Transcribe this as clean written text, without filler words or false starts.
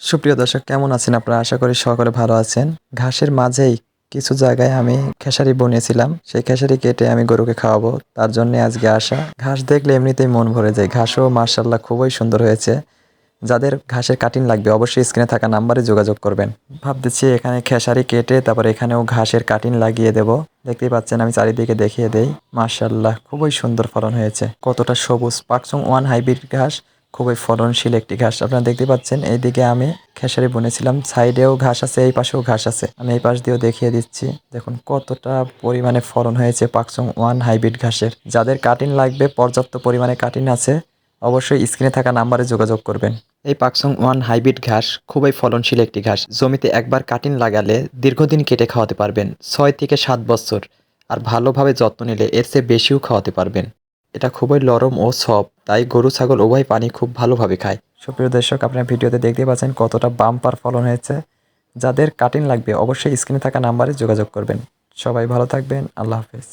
সুপ্রিয় দর্শক, কেমন আছেন আপনারা? আশা করি সকলে ভালো আছেন। ঘাসের মাঝেই কিছু জায়গায় আমি খেসারি বুনেছিলাম। সেই খেসারি কেটে আমি গরুকে খাওয়াবো। তার জন্যে আজকে আসা। ঘাস দেখলে এমনিতেই মন ভরে যায়। ঘাসও মাশাআল্লাহ খুবই সুন্দর হয়েছে। যাদের ঘাসের কাটিং লাগবে অবশ্যই স্ক্রিনে থাকা নাম্বারে যোগাযোগ করবেন। ভাবতেছি এখানে খেসারি কেটে তারপর এখানেও ঘাসের কাটিং লাগিয়ে দেব। দেখতেই পাচ্ছেন আমি চারিদিকে দেখিয়ে দেই। মাশাআল্লাহ খুবই সুন্দর ফলন হয়েছে। কতটা সবুজ পাকচং ওয়ান হাইব্রিড ঘাস, খুবই ফলনশীল একটি ঘাস। আপনারা দেখতে পাচ্ছেন এইদিকে আমি খেসারি বুনেছিলাম, সাইডেও ঘাস আছে, এই পাশেও ঘাস আছে। আমি এই পাশ দিয়েও দেখিয়ে দিচ্ছি। দেখুন কতটা পরিমাণে ফলন হয়েছে পাকচং ওয়ান হাইব্রিড ঘাসের। যাদের কাটিং লাগবে, পর্যাপ্ত পরিমাণে কাটিং আছে, অবশ্যই স্ক্রিনে থাকা নাম্বারে যোগাযোগ করবেন। এই পাকসং ওয়ান হাইব্রিড ঘাস খুবই ফলনশীল একটি ঘাস। জমিতে একবার কাটিং লাগালে দীর্ঘদিন কেটে খাওয়াতে পারবেন, 6 থেকে 7 বছর। আর ভালোভাবে যত্ন নিলে এর চেয়ে বেশিও খাওয়াতে পারবেন। এটা খুবই নরম ও সফট, তাই গরু ছাগল উভয় পানি খুব ভালোভাবে খায়। সুপ্রিয় দর্শক, আপনার ভিডিওতে দেখতে পাচ্ছেন কতটা বাম্পার ফলন হয়েছে। যাদের কাটিং লাগবে অবশ্যই স্ক্রিনে থাকা নাম্বারে যোগাযোগ করবেন। সবাই ভালো থাকবেন। আল্লাহ হাফেজ।